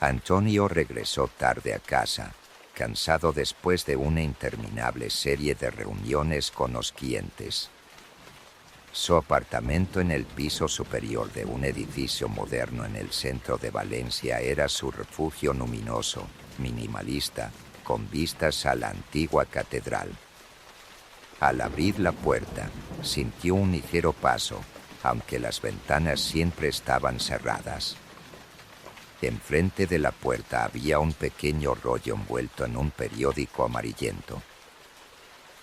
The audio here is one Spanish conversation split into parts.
Antonio regresó tarde a casa, cansado después de una interminable serie de reuniones con los clientes. Su apartamento en el piso superior de un edificio moderno en el centro de Valencia era su refugio luminoso, minimalista, con vistas a la antigua catedral. Al abrir la puerta, sintió un ligero paso, aunque las ventanas siempre estaban cerradas. Enfrente de la puerta había un pequeño rollo envuelto en un periódico amarillento.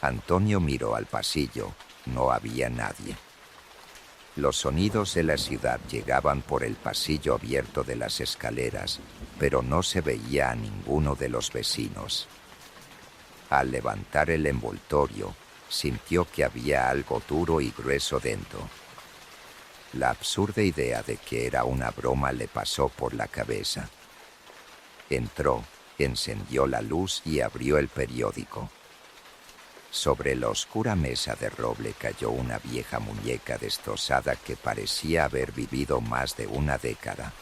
Antonio miró al pasillo. No había nadie. Los sonidos de la ciudad llegaban por el pasillo abierto de las escaleras, pero no se veía a ninguno de los vecinos. Al levantar el envoltorio, sintió que había algo duro y grueso dentro. La absurda idea de que era una broma le pasó por la cabeza. Entró, encendió la luz y abrió el periódico. Sobre la oscura mesa de roble cayó una vieja muñeca destrozada que parecía haber vivido más de una década.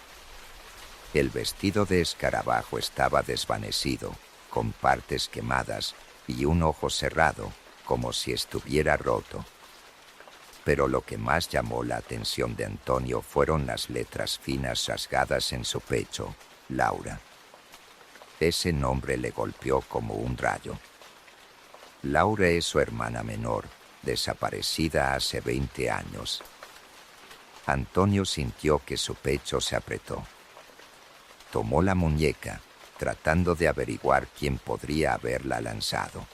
El vestido de escarabajo estaba desvanecido, con partes quemadas y un ojo cerrado, como si estuviera roto. Pero lo que más llamó la atención de Antonio fueron las letras finas rasgadas en su pecho: Laura. Ese nombre le golpeó como un rayo. Laura es su hermana menor, desaparecida hace 20 años. Antonio sintió que su pecho se apretó. Tomó la muñeca, tratando de averiguar quién podría haberla lanzado.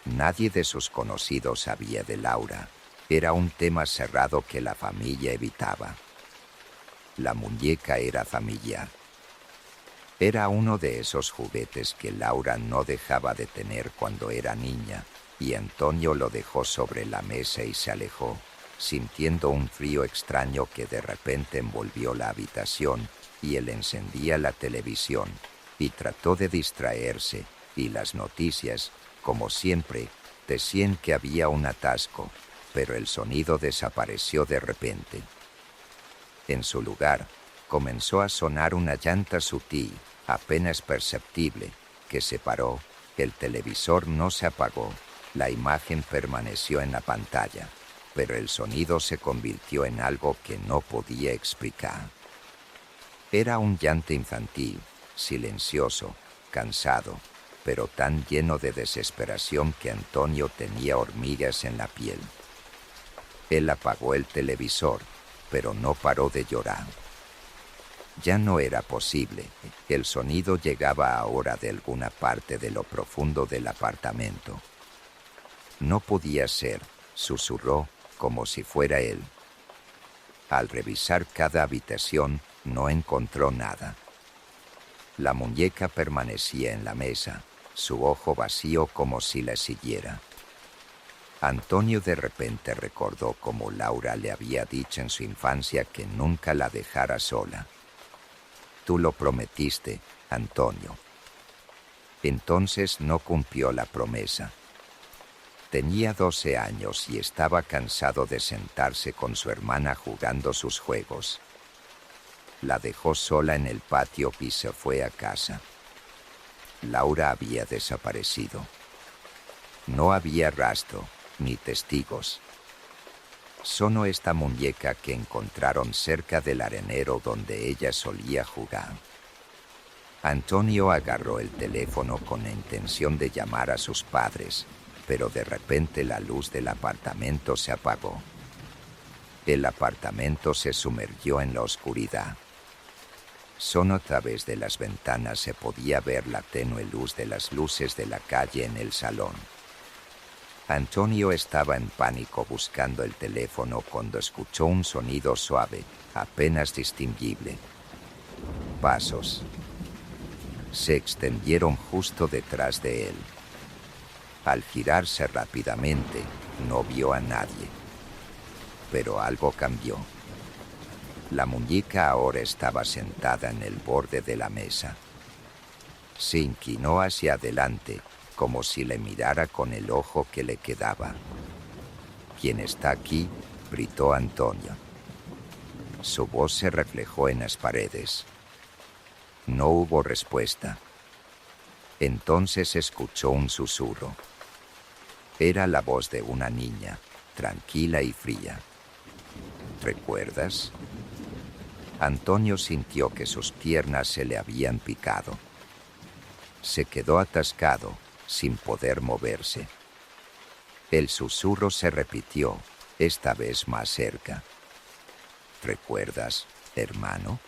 Nadie de sus conocidos sabía de Laura. Era un tema cerrado que la familia evitaba. La muñeca era familiar. Era uno de esos juguetes que Laura no dejaba de tener cuando era niña, y Antonio lo dejó sobre la mesa y se alejó, sintiendo un frío extraño que de repente envolvió la habitación, y él encendía la televisión, y trató de distraerse, y las noticias, como siempre, decían que había un atasco, pero el sonido desapareció de repente. En su lugar, comenzó a sonar una llanta sutil, apenas perceptible, que se paró. El televisor no se apagó, la imagen permaneció en la pantalla, pero el sonido se convirtió en algo que no podía explicar. Era un llanto infantil, silencioso, cansado, pero tan lleno de desesperación que Antonio tenía hormigas en la piel. Él apagó el televisor, pero no paró de llorar. Ya no era posible. El sonido llegaba ahora de alguna parte de lo profundo del apartamento. No podía ser, susurró, como si fuera él. Al revisar cada habitación, no encontró nada. La muñeca permanecía en la mesa, su ojo vacío como si la siguiera. Antonio de repente recordó cómo Laura le había dicho en su infancia que nunca la dejara sola. Tú lo prometiste, Antonio. Entonces no cumplió la promesa. Tenía 12 años y estaba cansado de sentarse con su hermana jugando sus juegos. La dejó sola en el patio y se fue a casa. Laura había desaparecido. No había rastro, ni testigos. Solo esta muñeca que encontraron cerca del arenero donde ella solía jugar. Antonio agarró el teléfono con la intención de llamar a sus padres, pero de repente la luz del apartamento se apagó. El apartamento se sumergió en la oscuridad. Solo a través de las ventanas se podía ver la tenue luz de las luces de la calle en el salón. Antonio estaba en pánico buscando el teléfono cuando escuchó un sonido suave, apenas distinguible. Pasos. Se extendieron justo detrás de él. Al girarse rápidamente, no vio a nadie. Pero algo cambió. La muñeca ahora estaba sentada en el borde de la mesa. Se inclinó hacia adelante, como si le mirara con el ojo que le quedaba. ¿Quién está aquí?, gritó Antonio. Su voz se reflejó en las paredes. No hubo respuesta. Entonces escuchó un susurro. Era la voz de una niña, tranquila y fría. ¿Recuerdas? Antonio sintió que sus piernas se le habían picado. Se quedó atascado, sin poder moverse. El susurro se repitió, esta vez más cerca. ¿Recuerdas, hermano?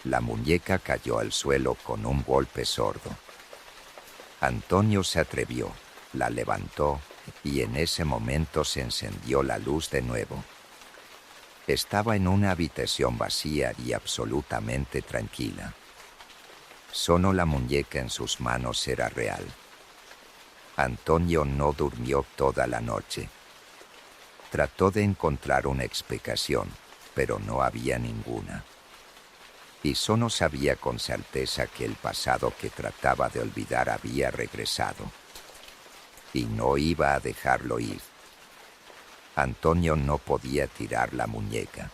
La muñeca cayó al suelo con un golpe sordo. Antonio se atrevió, la levantó y en ese momento se encendió la luz de nuevo. Estaba en una habitación vacía y absolutamente tranquila. Solo la muñeca en sus manos era real. Antonio no durmió toda la noche. Trató de encontrar una explicación, pero no había ninguna. Y solo sabía con certeza que el pasado que trataba de olvidar había regresado. Y no iba a dejarlo ir. Antonio no podía tirar la muñeca.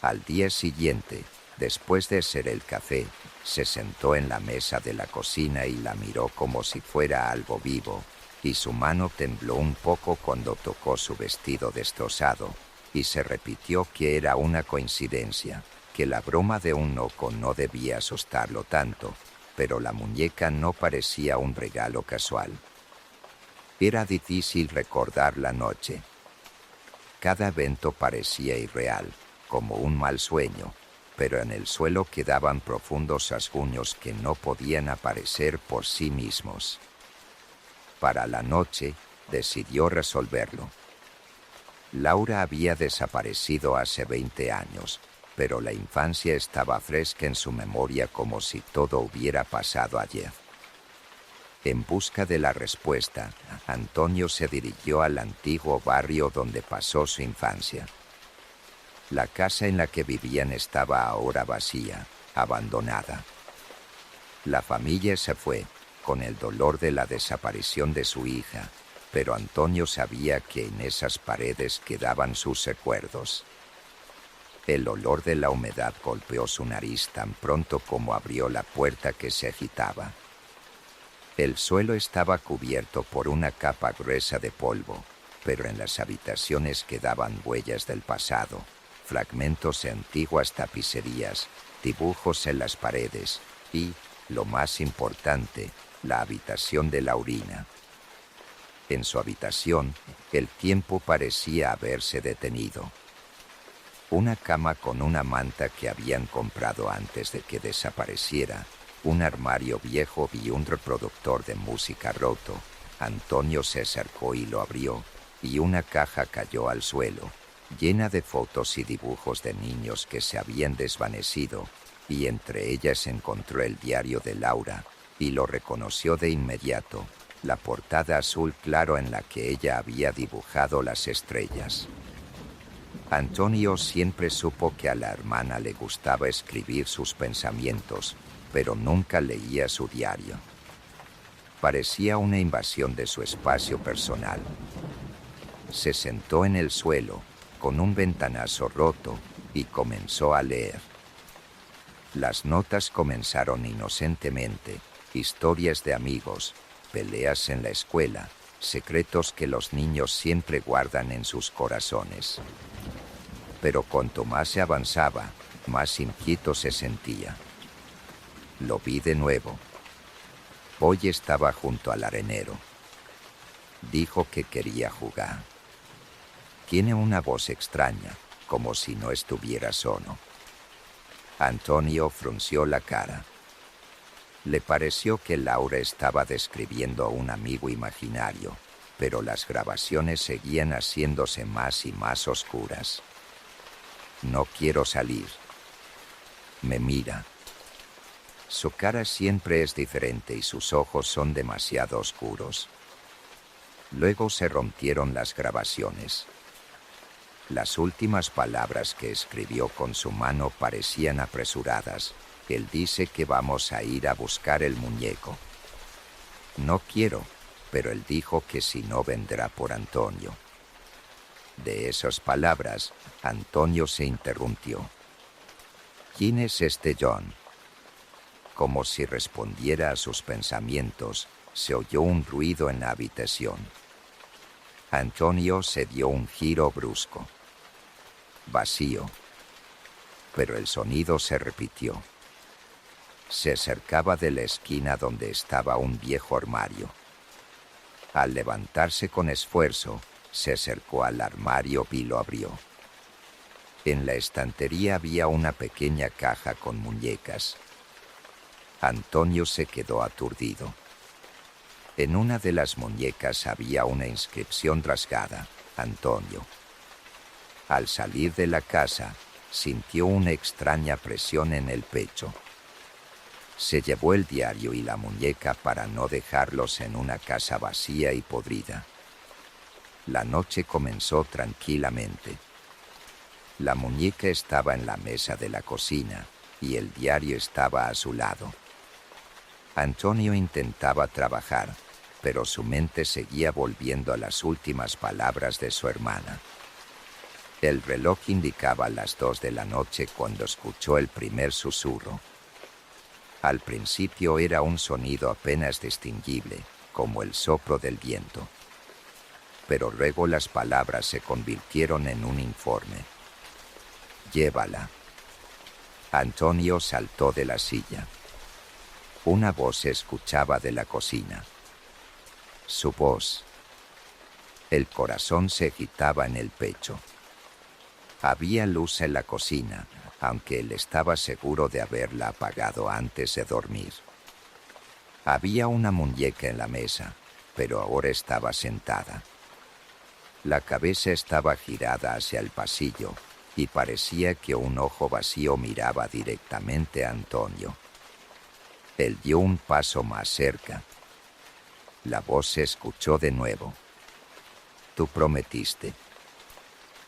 Al día siguiente, después de hacer el café, se sentó en la mesa de la cocina y la miró como si fuera algo vivo, y su mano tembló un poco cuando tocó su vestido destrozado, y se repitió que era una coincidencia, que la broma de un loco no debía asustarlo tanto, pero la muñeca no parecía un regalo casual. Era difícil recordar la noche. Cada evento parecía irreal, como un mal sueño, pero en el suelo quedaban profundos rasguños que no podían aparecer por sí mismos. Para la noche, decidió resolverlo. Laura había desaparecido hace 20 años, pero la infancia estaba fresca en su memoria como si todo hubiera pasado ayer. En busca de la respuesta, Antonio se dirigió al antiguo barrio donde pasó su infancia. La casa en la que vivían estaba ahora vacía, abandonada. La familia se fue, con el dolor de la desaparición de su hija, pero Antonio sabía que en esas paredes quedaban sus recuerdos. El olor de la humedad golpeó su nariz tan pronto como abrió la puerta que se agitaba. El suelo estaba cubierto por una capa gruesa de polvo, pero en las habitaciones quedaban huellas del pasado, fragmentos de antiguas tapicerías, dibujos en las paredes y, lo más importante, la habitación de Laurina. En su habitación, el tiempo parecía haberse detenido. Una cama con una manta que habían comprado antes de que desapareciera, un armario viejo y un reproductor de música roto. Antonio se acercó y lo abrió, y una caja cayó al suelo, llena de fotos y dibujos de niños que se habían desvanecido, y entre ellas encontró el diario de Laura, y lo reconoció de inmediato, la portada azul claro en la que ella había dibujado las estrellas. Antonio siempre supo que a la hermana le gustaba escribir sus pensamientos, pero nunca leía su diario. Parecía una invasión de su espacio personal. Se sentó en el suelo, con un ventanazo roto, y comenzó a leer. Las notas comenzaron inocentemente, historias de amigos, peleas en la escuela, secretos que los niños siempre guardan en sus corazones. Pero cuanto más se avanzaba, más inquieto se sentía. Lo vi de nuevo. Hoy estaba junto al arenero. Dijo que quería jugar. Tiene una voz extraña, como si no estuviera solo. Antonio frunció la cara. Le pareció que Laura estaba describiendo a un amigo imaginario, pero las grabaciones seguían haciéndose más y más oscuras. No quiero salir. Me mira. Su cara siempre es diferente y sus ojos son demasiado oscuros. Luego se rompieron las grabaciones. Las últimas palabras que escribió con su mano parecían apresuradas. Él dice que vamos a ir a buscar el muñeco. No quiero, pero él dijo que si no vendrá por Antonio. De esas palabras, Antonio se interrumpió. ¿Quién es este John? Como si respondiera a sus pensamientos, se oyó un ruido en la habitación. Antonio se dio un giro brusco. Vacío. Pero el sonido se repitió. Se acercaba de la esquina donde estaba un viejo armario. Al levantarse con esfuerzo, se acercó al armario y lo abrió. En la estantería había una pequeña caja con muñecas. Antonio se quedó aturdido. En una de las muñecas había una inscripción rasgada: Antonio. Al salir de la casa, sintió una extraña presión en el pecho. Se llevó el diario y la muñeca para no dejarlos en una casa vacía y podrida. La noche comenzó tranquilamente. La muñeca estaba en la mesa de la cocina y el diario estaba a su lado. Antonio intentaba trabajar, pero su mente seguía volviendo a las últimas palabras de su hermana. El reloj indicaba las 2 de la noche cuando escuchó el primer susurro. Al principio era un sonido apenas distinguible, como el soplo del viento. Pero luego las palabras se convirtieron en un informe. Llévala. Antonio saltó de la silla. Una voz se escuchaba de la cocina. Su voz. El corazón se agitaba en el pecho. Había luz en la cocina, aunque él estaba seguro de haberla apagado antes de dormir. Había una muñeca en la mesa, pero ahora estaba sentada. La cabeza estaba girada hacia el pasillo y parecía que un ojo vacío miraba directamente a Antonio. Él dio un paso más cerca. La voz se escuchó de nuevo. Tú prometiste.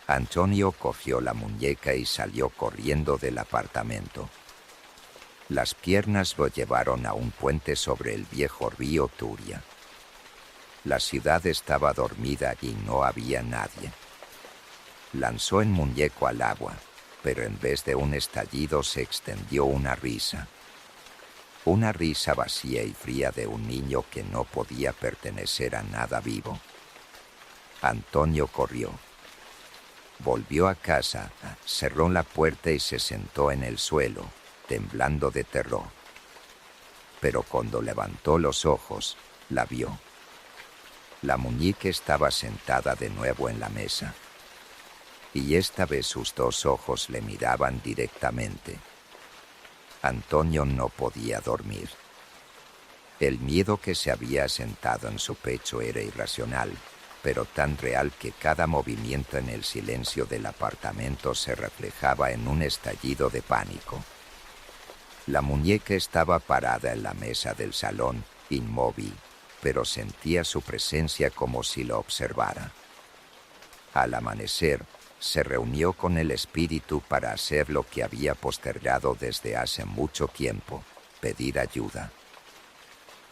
Antonio cogió la muñeca y salió corriendo del apartamento. Las piernas lo llevaron a un puente sobre el viejo río Turia. La ciudad estaba dormida y no había nadie. Lanzó el muñeco al agua, pero en vez de un estallido se extendió una risa. Una risa vacía y fría de un niño que no podía pertenecer a nada vivo. Antonio corrió. Volvió a casa, cerró la puerta y se sentó en el suelo, temblando de terror. Pero cuando levantó los ojos, la vio. La muñeca estaba sentada de nuevo en la mesa. Y esta vez sus 2 ojos le miraban directamente. Antonio no podía dormir. El miedo que se había asentado en su pecho era irracional, pero tan real que cada movimiento en el silencio del apartamento se reflejaba en un estallido de pánico. La muñeca estaba parada en la mesa del salón, inmóvil, pero sentía su presencia como si lo observara. Al amanecer, se reunió con el espíritu para hacer lo que había postergado desde hace mucho tiempo: pedir ayuda.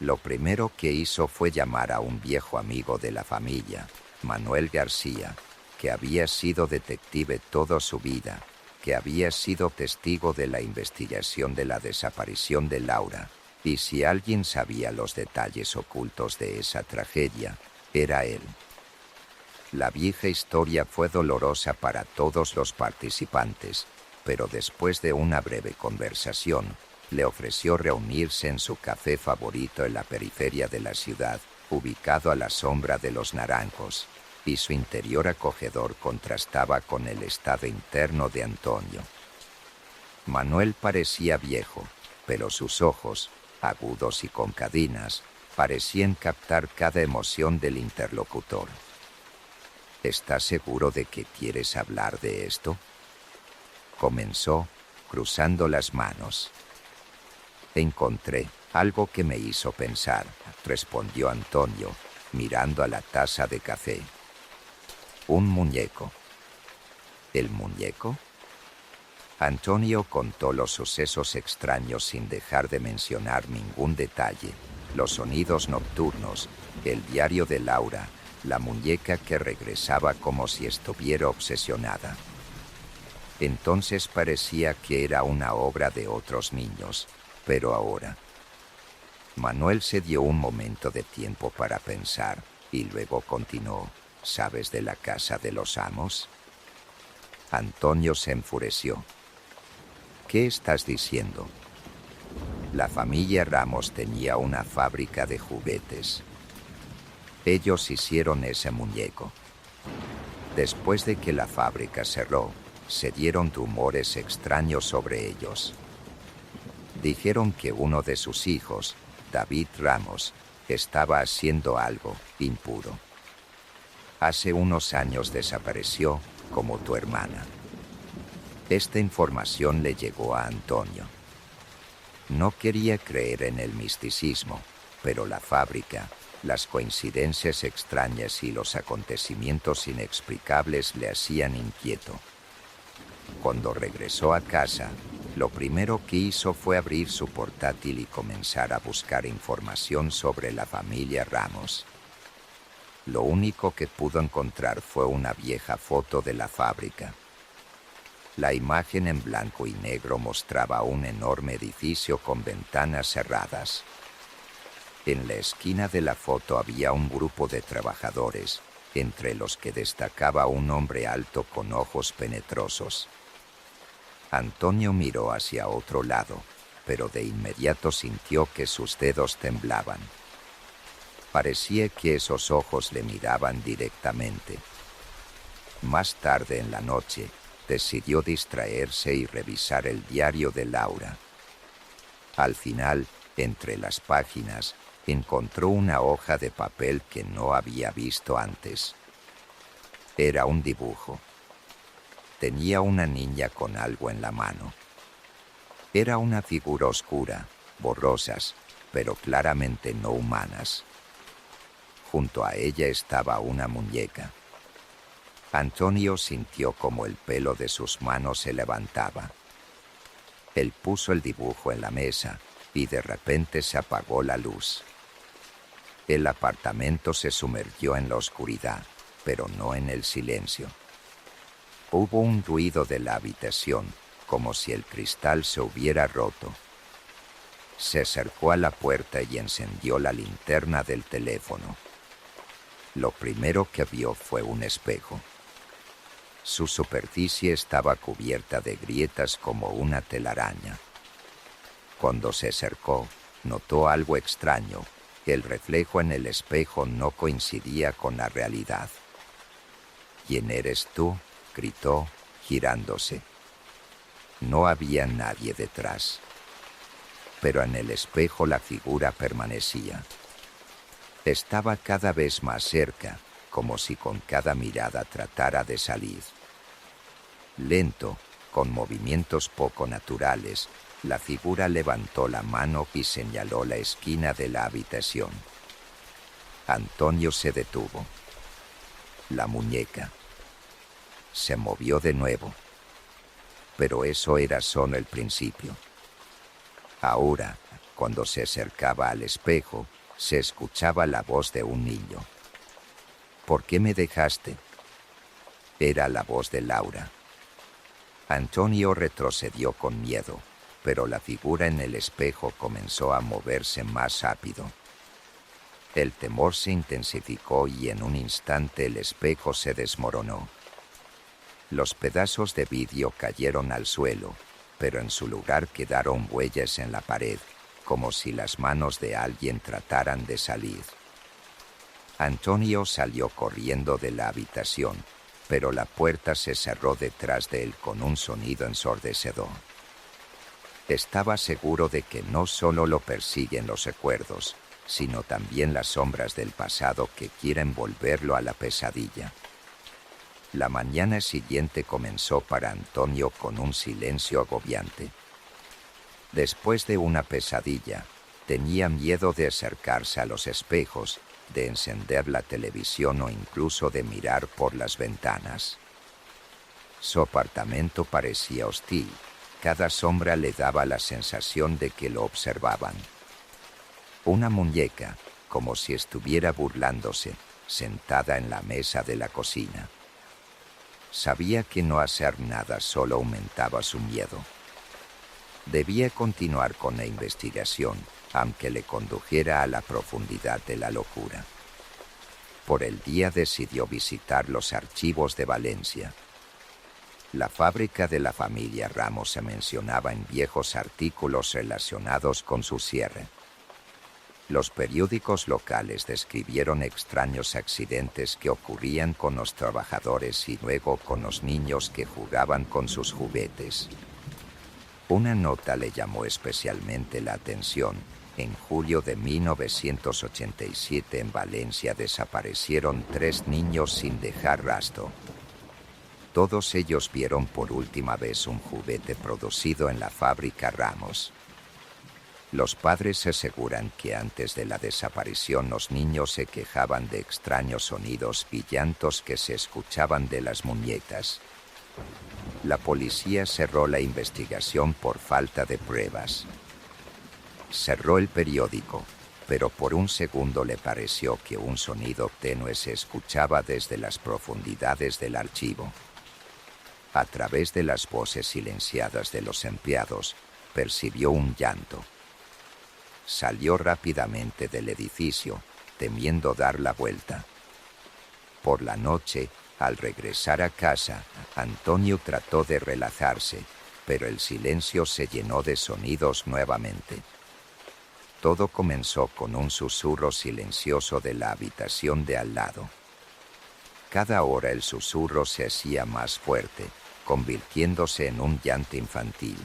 Lo primero que hizo fue llamar a un viejo amigo de la familia, Manuel García, que había sido detective toda su vida, que había sido testigo de la investigación de la desaparición de Laura, y si alguien sabía los detalles ocultos de esa tragedia, era él. La vieja historia fue dolorosa para todos los participantes, pero después de una breve conversación, le ofreció reunirse en su café favorito en la periferia de la ciudad, ubicado a la sombra de los naranjos, y su interior acogedor contrastaba con el estado interno de Antonio. Manuel parecía viejo, pero sus ojos, agudos y con cadenas, parecían captar cada emoción del interlocutor. ¿Estás seguro de que quieres hablar de esto?, comenzó, cruzando las manos. Encontré algo que me hizo pensar, respondió Antonio, mirando a la taza de café. Un muñeco. ¿El muñeco? Antonio contó los sucesos extraños sin dejar de mencionar ningún detalle: los sonidos nocturnos, el diario de Laura, la muñeca que regresaba como si estuviera obsesionada. Entonces parecía que era una obra de otros niños, pero ahora. Manuel se dio un momento de tiempo para pensar y luego continuó. ¿Sabes de la casa de los Amos? Antonio se enfureció. ¿Qué estás diciendo? La familia Ramos tenía una fábrica de juguetes. Ellos hicieron ese muñeco. Después de que la fábrica cerró, se dieron rumores extraños sobre ellos. Dijeron que uno de sus hijos, David Ramos, estaba haciendo algo impuro. Hace unos años desapareció, como tu hermana. Esta información le llegó a Antonio. No quería creer en el misticismo, pero la fábrica, las coincidencias extrañas y los acontecimientos inexplicables le hacían inquieto. Cuando regresó a casa, lo primero que hizo fue abrir su portátil y comenzar a buscar información sobre la familia Ramos. Lo único que pudo encontrar fue una vieja foto de la fábrica. La imagen en blanco y negro mostraba un enorme edificio con ventanas cerradas. En la esquina de la foto había un grupo de trabajadores, entre los que destacaba un hombre alto con ojos penetrosos. Antonio miró hacia otro lado, pero de inmediato sintió que sus dedos temblaban. Parecía que esos ojos le miraban directamente. Más tarde en la noche, decidió distraerse y revisar el diario de Laura. Al final, entre las páginas, encontró una hoja de papel que no había visto antes. Era un dibujo. Tenía una niña con algo en la mano. Era una figura oscura, borrosas, pero claramente no humanas. Junto a ella estaba una muñeca. Antonio sintió como el pelo de sus manos se levantaba. Él puso el dibujo en la mesa y de repente se apagó la luz. El apartamento se sumergió en la oscuridad, pero no en el silencio. Hubo un ruido de la habitación, como si el cristal se hubiera roto. Se acercó a la puerta y encendió la linterna del teléfono. Lo primero que vio fue un espejo. Su superficie estaba cubierta de grietas como una telaraña. Cuando se acercó, notó algo extraño. El reflejo en el espejo no coincidía con la realidad. ¿Quién eres tú?, gritó, girándose. No había nadie detrás. Pero en el espejo la figura permanecía. Estaba cada vez más cerca, como si con cada mirada tratara de salir. Lento, con movimientos poco naturales, la figura levantó la mano y señaló la esquina de la habitación. Antonio se detuvo. La muñeca se movió de nuevo, pero eso era solo el principio. Ahora, cuando se acercaba al espejo, se escuchaba la voz de un niño. ¿Por qué me dejaste? Era la voz de Laura. Antonio retrocedió con miedo, pero la figura en el espejo comenzó a moverse más rápido. El temor se intensificó y en un instante el espejo se desmoronó. Los pedazos de vidrio cayeron al suelo, pero en su lugar quedaron huellas en la pared, como si las manos de alguien trataran de salir. Antonio salió corriendo de la habitación, pero la puerta se cerró detrás de él con un sonido ensordecedor. Estaba seguro de que no solo lo persiguen los recuerdos, sino también las sombras del pasado que quieren volverlo a la pesadilla. La mañana siguiente comenzó para Antonio con un silencio agobiante. Después de una pesadilla, tenía miedo de acercarse a los espejos, de encender la televisión o incluso de mirar por las ventanas. Su apartamento parecía hostil. Cada sombra le daba la sensación de que lo observaban. Una muñeca, como si estuviera burlándose, sentada en la mesa de la cocina. Sabía que no hacer nada solo aumentaba su miedo. Debía continuar con la investigación, aunque le condujera a la profundidad de la locura. Por el día decidió visitar los archivos de Valencia. La fábrica de la familia Ramos se mencionaba en viejos artículos relacionados con su cierre. Los periódicos locales describieron extraños accidentes que ocurrían con los trabajadores y luego con los niños que jugaban con sus juguetes. Una nota le llamó especialmente la atención. En julio de 1987 en Valencia desaparecieron 3 niños sin dejar rastro. Todos ellos vieron por última vez un juguete producido en la fábrica Ramos. Los padres aseguran que antes de la desaparición los niños se quejaban de extraños sonidos y llantos que se escuchaban de las muñecas. La policía cerró la investigación por falta de pruebas. Cerró el periódico, pero por un segundo le pareció que un sonido tenue se escuchaba desde las profundidades del archivo. A través de las voces silenciadas de los empleados, percibió un llanto. Salió rápidamente del edificio, temiendo dar la vuelta. Por la noche, al regresar a casa, Antonio trató de relajarse, pero el silencio se llenó de sonidos nuevamente. Todo comenzó con un susurro silencioso de la habitación de al lado. Cada hora el susurro se hacía más fuerte, convirtiéndose en un llanto infantil.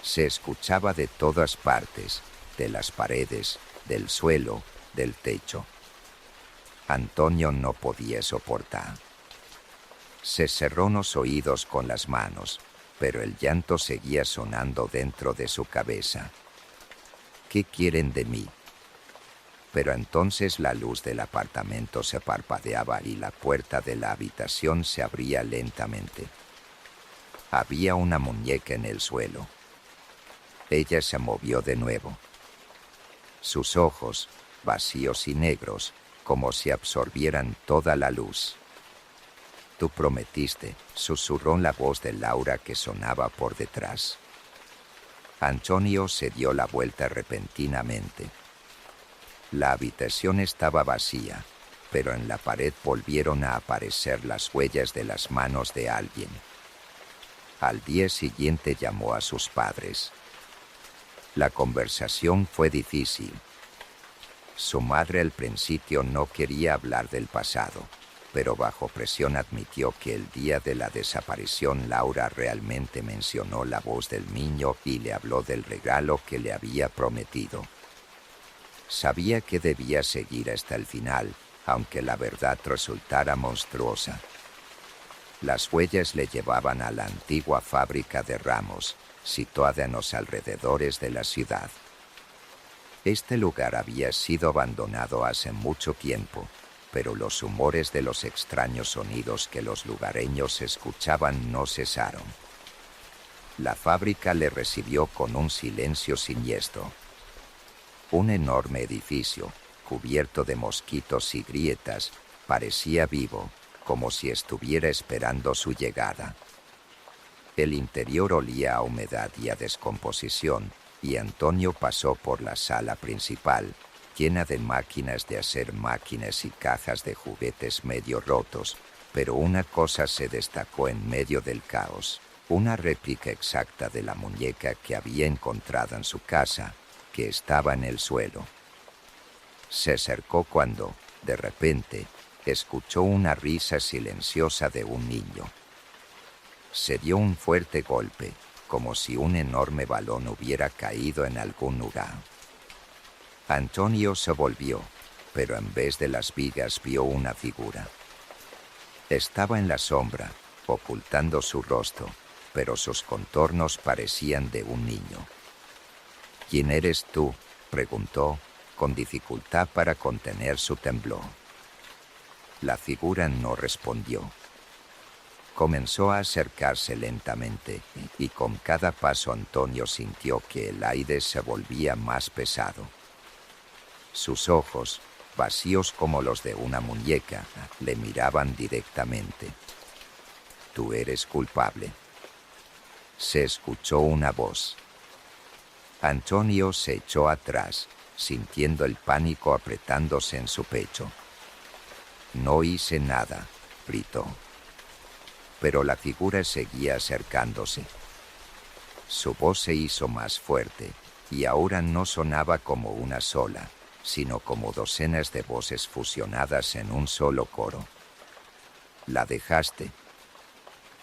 Se escuchaba de todas partes, de las paredes, del suelo, del techo. Antonio no podía soportar. Se cerró los oídos con las manos, pero el llanto seguía sonando dentro de su cabeza. ¿Qué quieren de mí? Pero entonces la luz del apartamento se parpadeaba y la puerta de la habitación se abría lentamente. Había una muñeca en el suelo. Ella se movió de nuevo. Sus ojos, vacíos y negros, como si absorbieran toda la luz. «Tú prometiste», susurró la voz de Laura que sonaba por detrás. Antonio se dio la vuelta repentinamente. La habitación estaba vacía, pero en la pared volvieron a aparecer las huellas de las manos de alguien. Al día siguiente llamó a sus padres. La conversación fue difícil. Su madre al principio no quería hablar del pasado, pero bajo presión admitió que el día de la desaparición Laura realmente mencionó la voz del niño y le habló del regalo que le había prometido. Sabía que debía seguir hasta el final, aunque la verdad resultara monstruosa. Las huellas le llevaban a la antigua fábrica de Ramos, situada en los alrededores de la ciudad. Este lugar había sido abandonado hace mucho tiempo, pero los rumores de los extraños sonidos que los lugareños escuchaban no cesaron. La fábrica le recibió con un silencio siniestro. Un enorme edificio, cubierto de mosquitos y grietas, parecía vivo, como si estuviera esperando su llegada. El interior olía a humedad y a descomposición, y Antonio pasó por la sala principal, llena de máquinas de hacer máquinas y cajas de juguetes medio rotos, pero una cosa se destacó en medio del caos, una réplica exacta de la muñeca que había encontrado en su casa, que estaba en el suelo. Se acercó cuando, de repente, escuchó una risa silenciosa de un niño. Se dio un fuerte golpe, como si un enorme balón hubiera caído en algún lugar. Antonio se volvió, pero en vez de las vigas vio una figura. Estaba en la sombra, ocultando su rostro, pero sus contornos parecían de un niño. «¿Quién eres tú?», preguntó, con dificultad para contener su temblor. La figura no respondió. Comenzó a acercarse lentamente, y con cada paso Antonio sintió que el aire se volvía más pesado. Sus ojos, vacíos como los de una muñeca, le miraban directamente. «Tú eres culpable». Se escuchó una voz. Antonio se echó atrás, sintiendo el pánico apretándose en su pecho. «No hice nada», gritó. Pero la figura seguía acercándose. Su voz se hizo más fuerte, y ahora no sonaba como una sola, sino como docenas de voces fusionadas en un solo coro. «La dejaste».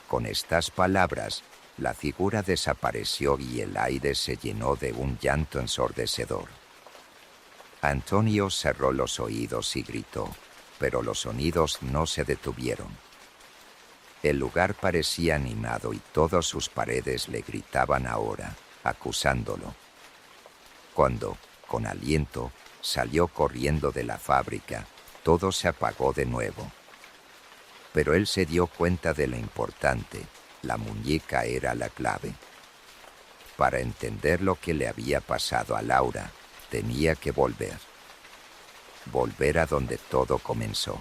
Con estas palabras, la figura desapareció y el aire se llenó de un llanto ensordecedor. Antonio cerró los oídos y gritó, pero los sonidos no se detuvieron. El lugar parecía animado y todas sus paredes le gritaban ahora, acusándolo. Cuando, con aliento, salió corriendo de la fábrica, todo se apagó de nuevo. Pero él se dio cuenta de lo importante: la muñeca era la clave. Para entender lo que le había pasado a Laura, tenía que volver. Volver a donde todo comenzó.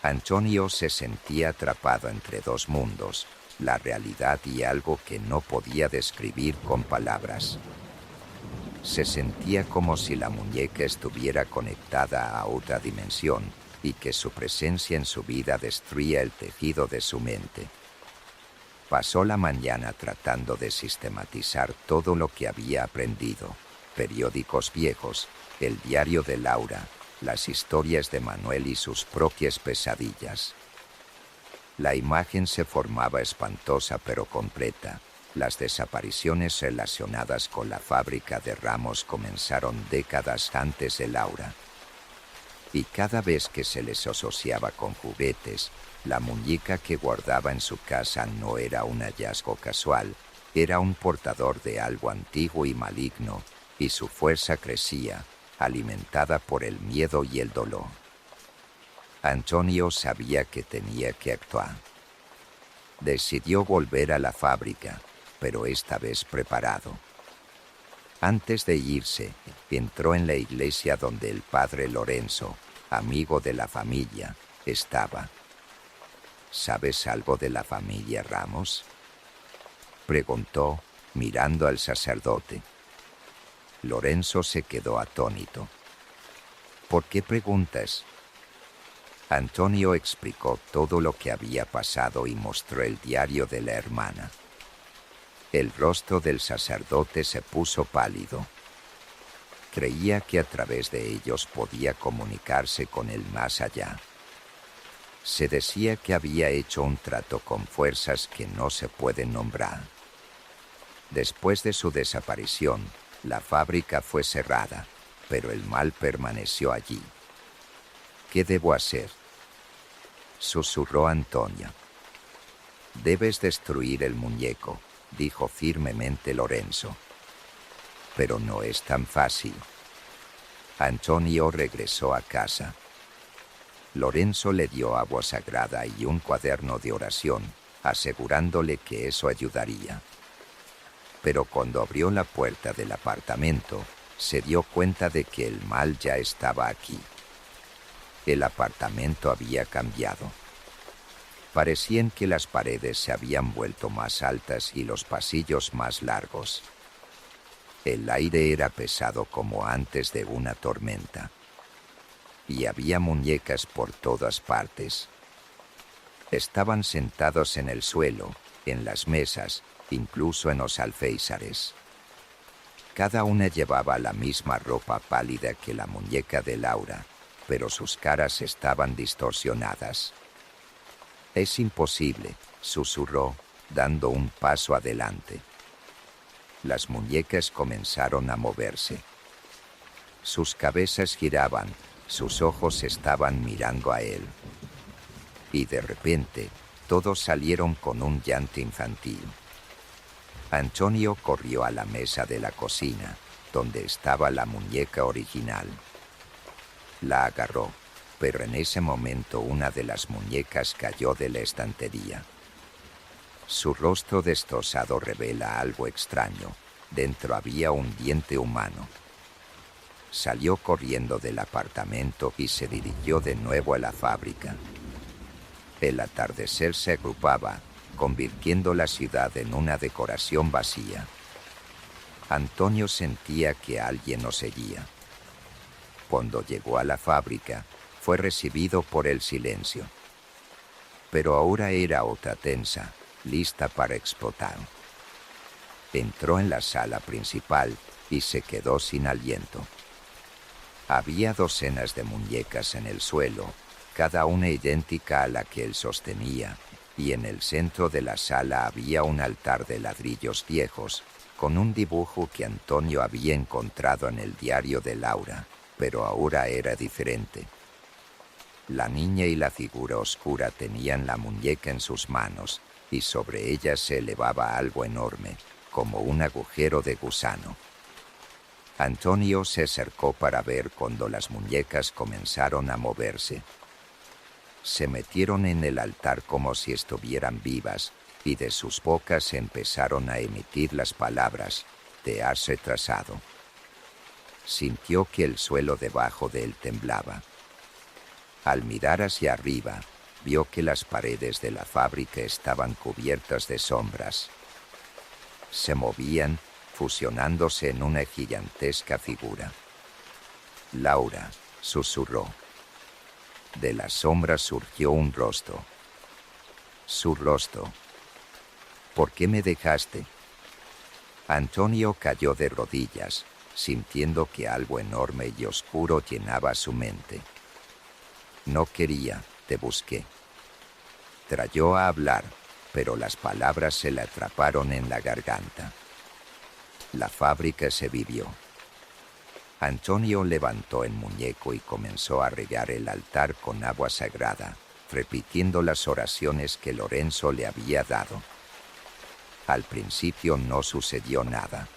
Antonio se sentía atrapado entre dos mundos, la realidad y algo que no podía describir con palabras. Se sentía como si la muñeca estuviera conectada a otra dimensión y que su presencia en su vida destruía el tejido de su mente. Pasó la mañana tratando de sistematizar todo lo que había aprendido: periódicos viejos, el diario de Laura, las historias de Manuel y sus propias pesadillas. La imagen se formaba espantosa pero completa. Las desapariciones relacionadas con la fábrica de Ramos comenzaron décadas antes de Laura. Y cada vez que se les asociaba con juguetes, la muñeca que guardaba en su casa no era un hallazgo casual, era un portador de algo antiguo y maligno, y su fuerza crecía, alimentada por el miedo y el dolor. Antonio sabía que tenía que actuar. Decidió volver a la fábrica, pero esta vez preparado. Antes de irse, entró en la iglesia donde el padre Lorenzo, amigo de la familia, estaba. ¿Sabes algo de la familia Ramos?, preguntó, mirando al sacerdote. Lorenzo se quedó atónito. ¿Por qué preguntas? Antonio explicó todo lo que había pasado y mostró el diario de la hermana. El rostro del sacerdote se puso pálido. Creía que a través de ellos podía comunicarse con el más allá. Se decía que había hecho un trato con fuerzas que no se pueden nombrar. Después de su desaparición, la fábrica fue cerrada, pero el mal permaneció allí. ¿Qué debo hacer?, susurró Antonio. Debes destruir el muñeco, dijo firmemente Lorenzo. Pero no es tan fácil. Antonio regresó a casa. Lorenzo le dio agua sagrada y un cuaderno de oración, asegurándole que eso ayudaría. Pero cuando abrió la puerta del apartamento, se dio cuenta de que el mal ya estaba aquí. El apartamento había cambiado. Parecían que las paredes se habían vuelto más altas y los pasillos más largos. El aire era pesado como antes de una tormenta. Y había muñecas por todas partes. Estaban sentados en el suelo, en las mesas, incluso en los alféizares. Cada una llevaba la misma ropa pálida que la muñeca de Laura, pero sus caras estaban distorsionadas. «Es imposible», susurró, dando un paso adelante. Las muñecas comenzaron a moverse. Sus cabezas giraban, sus ojos estaban mirando a él. Y de repente, todos salieron con un llanto infantil. Antonio corrió a la mesa de la cocina, donde estaba la muñeca original. La agarró, pero en ese momento una de las muñecas cayó de la estantería. Su rostro destrozado revela algo extraño. Dentro había un diente humano. Salió corriendo del apartamento y se dirigió de nuevo a la fábrica. El atardecer se agrupaba, convirtiendo la ciudad en una decoración vacía. Antonio sentía que alguien lo seguía. Cuando llegó a la fábrica, fue recibido por el silencio. Pero ahora era otra tensa, lista para explotar. Entró en la sala principal y se quedó sin aliento. Había docenas de muñecas en el suelo, cada una idéntica a la que él sostenía, y en el centro de la sala había un altar de ladrillos viejos, con un dibujo que Antonio había encontrado en el diario de Laura, pero ahora era diferente. La niña y la figura oscura tenían la muñeca en sus manos, y sobre ella se elevaba algo enorme, como un agujero de gusano. Antonio se acercó para ver cuando las muñecas comenzaron a moverse. Se metieron en el altar como si estuvieran vivas, y de sus bocas empezaron a emitir las palabras: «Te has retrasado». Sintió que el suelo debajo de él temblaba. Al mirar hacia arriba, vio que las paredes de la fábrica estaban cubiertas de sombras. Se movían, fusionándose en una gigantesca figura. «Laura», susurró. De las sombras surgió un rostro. Su rostro. «¿Por qué me dejaste?» Antonio cayó de rodillas, sintiendo que algo enorme y oscuro llenaba su mente. «No quería, te busqué». Trató a hablar, pero las palabras se le atraparon en la garganta. La fábrica se vivió. Antonio levantó el muñeco y comenzó a regar el altar con agua sagrada, repitiendo las oraciones que Lorenzo le había dado. Al principio no sucedió nada,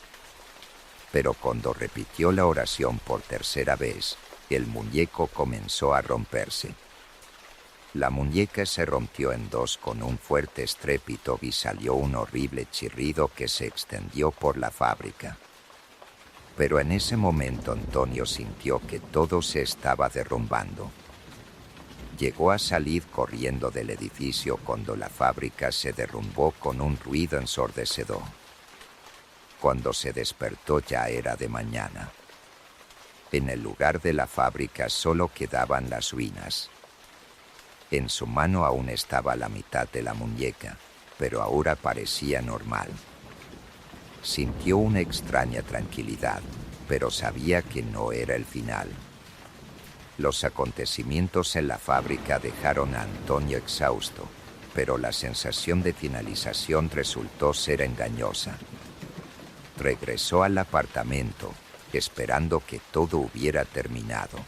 pero cuando repitió la oración por tercera vez, el muñeco comenzó a romperse. La muñeca se rompió en dos con un fuerte estrépito y salió un horrible chirrido que se extendió por la fábrica. Pero en ese momento Antonio sintió que todo se estaba derrumbando. Llegó a salir corriendo del edificio cuando la fábrica se derrumbó con un ruido ensordecedor. Cuando se despertó ya era de mañana. En el lugar de la fábrica solo quedaban las ruinas. En su mano aún estaba la mitad de la muñeca, pero ahora parecía normal. Sintió una extraña tranquilidad, pero sabía que no era el final. Los acontecimientos en la fábrica dejaron a Antonio exhausto, pero la sensación de finalización resultó ser engañosa. Regresó al apartamento, esperando que todo hubiera terminado.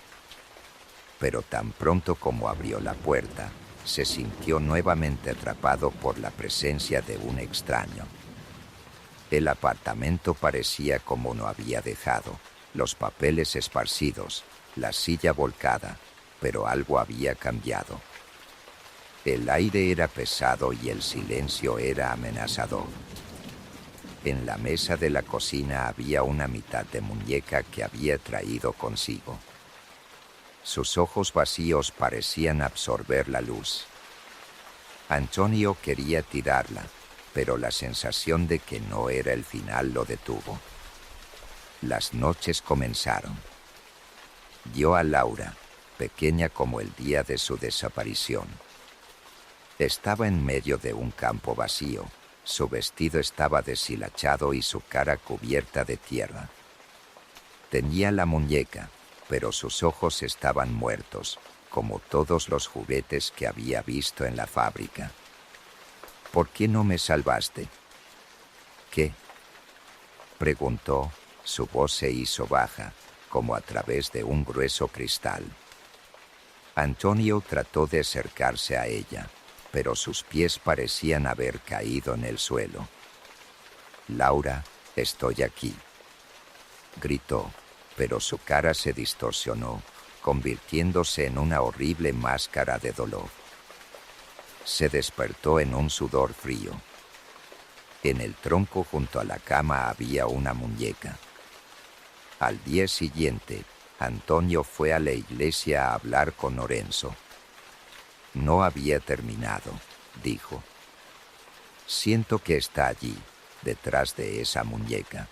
Pero tan pronto como abrió la puerta, se sintió nuevamente atrapado por la presencia de un extraño. El apartamento parecía como lo había dejado, los papeles esparcidos, la silla volcada, pero algo había cambiado. El aire era pesado y el silencio era amenazador. En la mesa de la cocina había una mitad de muñeca que había traído consigo. Sus ojos vacíos parecían absorber la luz. Antonio quería tirarla, pero la sensación de que no era el final lo detuvo. Las noches comenzaron. Vio a Laura, pequeña como el día de su desaparición. Estaba en medio de un campo vacío. Su vestido estaba deshilachado y su cara cubierta de tierra. Tenía la muñeca, pero sus ojos estaban muertos, como todos los juguetes que había visto en la fábrica. «¿Por qué no me salvaste?» «¿Qué?», preguntó. Su voz se hizo baja, como a través de un grueso cristal. Antonio trató de acercarse a ella, pero sus pies parecían haber caído en el suelo. «Laura, estoy aquí», gritó, pero su cara se distorsionó, convirtiéndose en una horrible máscara de dolor. Se despertó en un sudor frío. En el tronco junto a la cama había una muñeca. Al día siguiente, Antonio fue a la iglesia a hablar con Lorenzo. No había terminado, dijo. Siento que está allí, detrás de esa muñeca.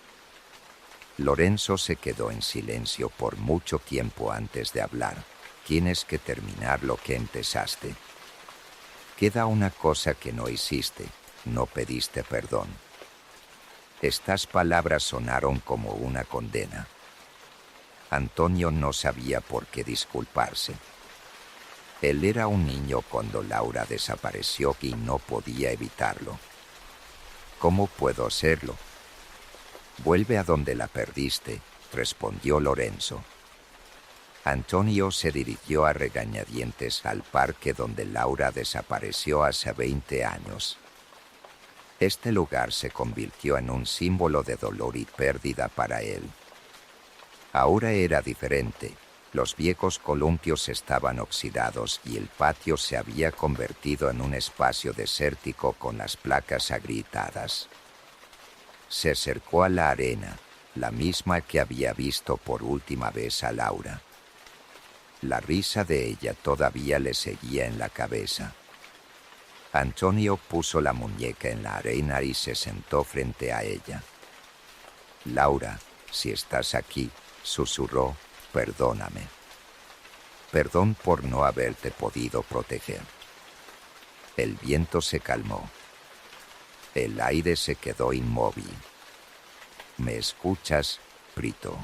Lorenzo se quedó en silencio por mucho tiempo antes de hablar. Tienes que terminar lo que empezaste. Queda una cosa que no hiciste, no pediste perdón. Estas palabras sonaron como una condena. Antonio no sabía por qué disculparse. Él era un niño cuando Laura desapareció y no podía evitarlo. ¿Cómo puedo hacerlo? Vuelve a donde la perdiste, respondió Lorenzo. Antonio se dirigió a regañadientes al parque donde Laura desapareció hace 20 años. Este lugar se convirtió en un símbolo de dolor y pérdida para él. Ahora era diferente. Los viejos columpios estaban oxidados y el patio se había convertido en un espacio desértico con las placas agrietadas. Se acercó a la arena, la misma que había visto por última vez a Laura. La risa de ella todavía le seguía en la cabeza. Antonio puso la muñeca en la arena y se sentó frente a ella. Laura, si estás aquí, susurró, perdóname. Perdón por no haberte podido proteger. El viento se calmó. El aire se quedó inmóvil. ¿Me escuchas, Brito?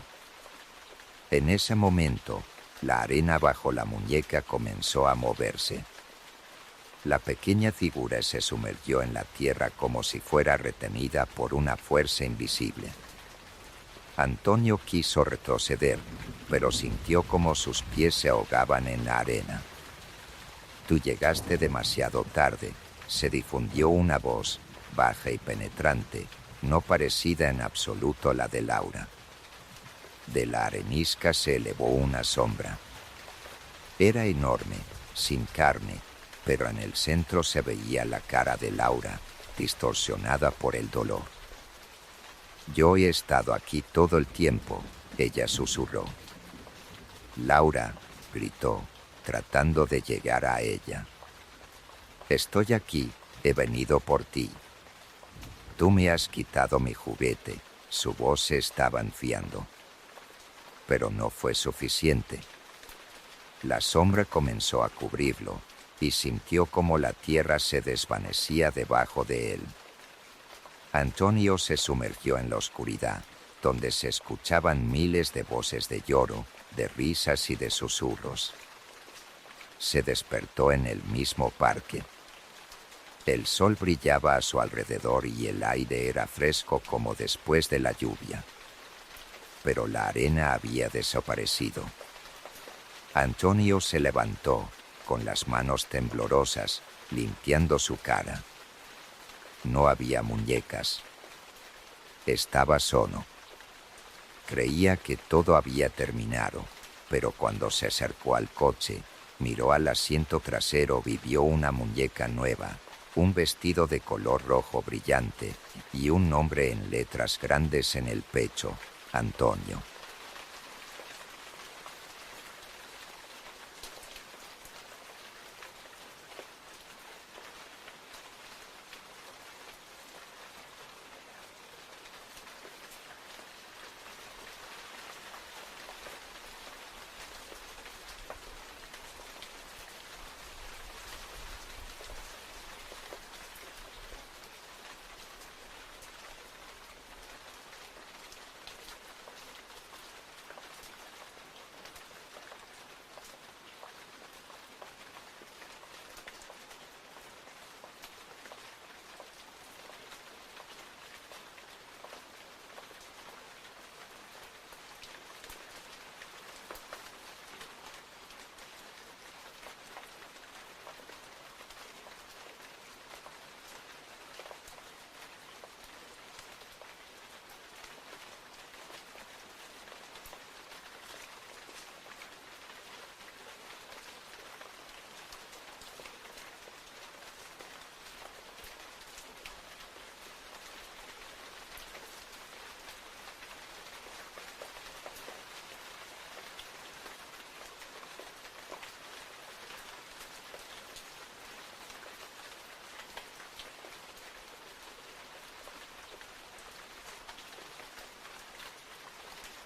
En ese momento, la arena bajo la muñeca comenzó a moverse. La pequeña figura se sumergió en la tierra como si fuera retenida por una fuerza invisible. Antonio quiso retroceder, pero sintió como sus pies se ahogaban en la arena. Tú llegaste demasiado tarde, se difundió una voz, baja y penetrante, no parecida en absoluto a la de Laura. De la arenisca se elevó una sombra. Era enorme, sin carne, pero en el centro se veía la cara de Laura, distorsionada por el dolor. Yo he estado aquí todo el tiempo, ella susurró. Laura, gritó, tratando de llegar a ella. Estoy aquí, he venido por ti. Tú me has quitado mi juguete, su voz se estaba enfriando. Pero no fue suficiente. La sombra comenzó a cubrirlo y sintió como la tierra se desvanecía debajo de él. Antonio se sumergió en la oscuridad, donde se escuchaban miles de voces de lloro, de risas y de susurros. Se despertó en el mismo parque. El sol brillaba a su alrededor y el aire era fresco como después de la lluvia. Pero la arena había desaparecido. Antonio se levantó, con las manos temblorosas, limpiando su cara. No había muñecas. Estaba solo. Creía que todo había terminado, pero cuando se acercó al coche, miró al asiento trasero y vio una muñeca nueva, un vestido de color rojo brillante y un nombre en letras grandes en el pecho, Antonio.